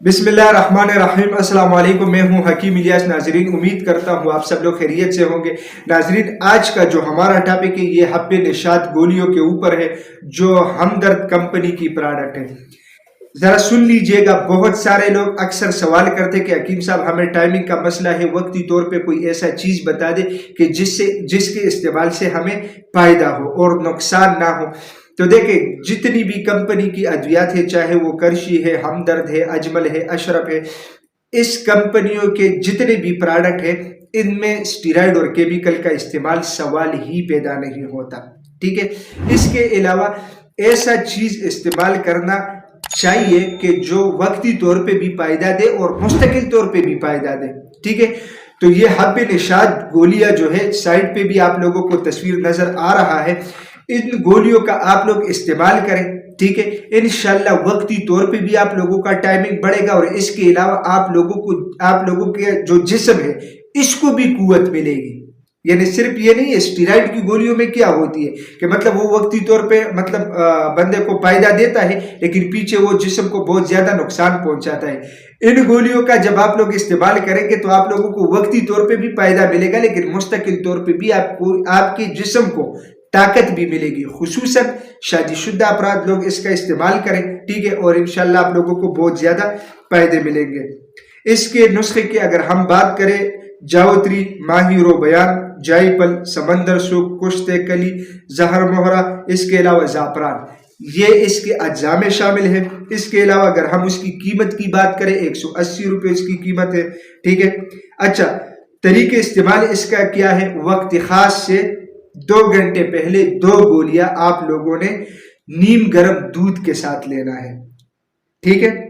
बिस्मिल्लाहिर्रहमानिर्रहीम। अस्सलाम वालेकुम। मैं हूं हकीम इलियास। नाजरीन, उम्मीद करता हूं आप सब लोग खैरियत से होंगे। नाजरीन, आज का जो हमारा टॉपिक है ये हब्बे निशात गोलियों के ऊपर है, जो हमदर्द कंपनी की प्रोडक्ट है। जरा सुन लीजिएगा। बहुत सारे लोग अक्सर सवाल करते कि हकीम साहब हमें टाइमिंग का मसला है, वक्ती तौर पे कोई ऐसा चीज बता दे कि जिसके इस्तेमाल से हमें फायदा हो और नुकसान ना हो। तो देखिए, जितनी भी कंपनी की अद्वियात है, चाहे वो करशी है, हमदर्द है, अजमल है, अशरफ है, इस कंपनियों के जितने भी प्रोडक्ट है, इनमें स्टीरॉयड और केमिकल का इस्तेमाल सवाल ही पैदा नहीं होता। ठीक है। इसके अलावा ऐसा चीज इस्तेमाल करना चाहिए कि जो वक्ती तौर पे भी फायदा दे और मुस्तकिल तौर पे भी फायदा दे। ठीक है। तो ये हब्बे निशात गोलियां जो है, साइड पे भी आप लोगों को तस्वीर नजर आ रहा है, इन गोलियों का आप लोग इस्तेमाल करें। ठीक है। इंशाल्लाह वक्ती तौर पे भी आप लोगों का टाइमिंग बढ़ेगा और इसके अलावा आप लोगों के जो जिस्म है इसको भी कुव्वत मिलेगी। यानी सिर्फ ये नहीं है, स्टीरॉयड की गोलियों में क्या होती है कि मतलब वो वक्ती तौर पे मतलब बंदे को फायदा देता है, लेकिन पीछे वो जिस्म को बहुत ज्यादा नुकसान पहुंचाता है। इन गोलियों का जब आप लोग इस्तेमाल करेंगे तो आप लोगों को वक्ती तौर पे भी फायदा मिलेगा, लेकिन मुस्तकिल तौर पे भी आपको आपके जिस्म को ताकत भी मिलेगी। खुसूसन शादीशुदा अफराद लोग इसका इस्तेमाल करें। ठीक है। और इंशाल्लाह आप लोगों को बहुत ज्यादा फायदे मिलेंगे। इसके नुस्खे की अगर हम बात करें, जावत्री, माहिरो बयान, जायफल, समंदर सूप, कुश्ते कली, जहर मोहरा, इसके अलावा जाफरान, ये इसके अज्जा में शामिल है। इसके अलावा अगर हम उसकी कीमत की बात करें, 180 रुपये इसकी कीमत है। ठीक है। अच्छा, तरीके इस्तेमाल इसका क्या है? वक्त खास से 2 घंटे पहले 2 गोलियां आप लोगों ने नीम गर्म दूध के साथ लेना है। ठीक है।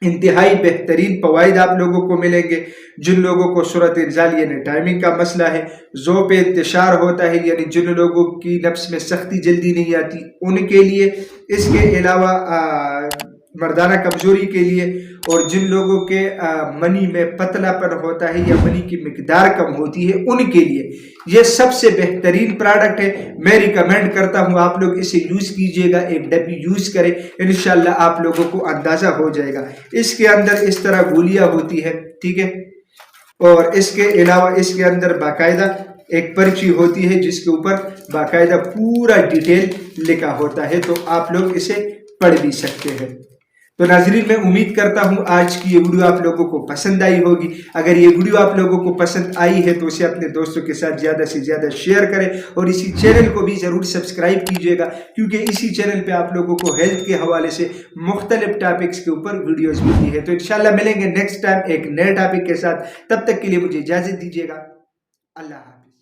इंतहाई बेहतरीन फवाइद आप लोगों को मिलेंगे। जिन लोगों को सूरत इंजाल यानी टाइमिंग का मसला है, ज़ो पे इंतशार होता है, यानी जिन लोगों की नफ्स में सख्ती जल्दी नहीं आती, उनके लिए। इसके अलावा मर्दाना कमजोरी के लिए, और जिन लोगों के मनी में पतलापन होता है या मनी की मिकदार कम होती है, उनके लिए ये सबसे बेहतरीन प्रोडक्ट है। मैं रिकमेंड करता हूं आप लोग इसे यूज कीजिएगा, एक डब्बी यूज करें, इंशाल्लाह आप लोगों को अंदाजा हो जाएगा। इसके अंदर इस तरह गोलियां होती है। ठीक है। और इसके अलावा इसके अंदर बाकायदा एक पर्ची होती है जिसके ऊपर बाकायदा पूरा डिटेल लिखा होता है, तो आप लोग इसे पढ़ भी सकते हैं। तो नाजरीन, मैं उम्मीद करता हूं आज की ये वीडियो आप लोगों को पसंद आई होगी। अगर ये वीडियो आप लोगों को पसंद आई है तो उसे अपने दोस्तों के साथ ज़्यादा से ज़्यादा शेयर करें और इसी चैनल को भी ज़रूर सब्सक्राइब कीजिएगा, क्योंकि इसी चैनल पे आप लोगों को हेल्थ के हवाले से मुख्तलिफ टॉपिक्स के ऊपर वीडियोज़ मिलती है। तो इंशाल्लाह मिलेंगे नेक्स्ट टाइम एक नए टॉपिक के साथ। तब तक के लिए मुझे इजाज़त दीजिएगा। अल्लाह हाफ़िज़।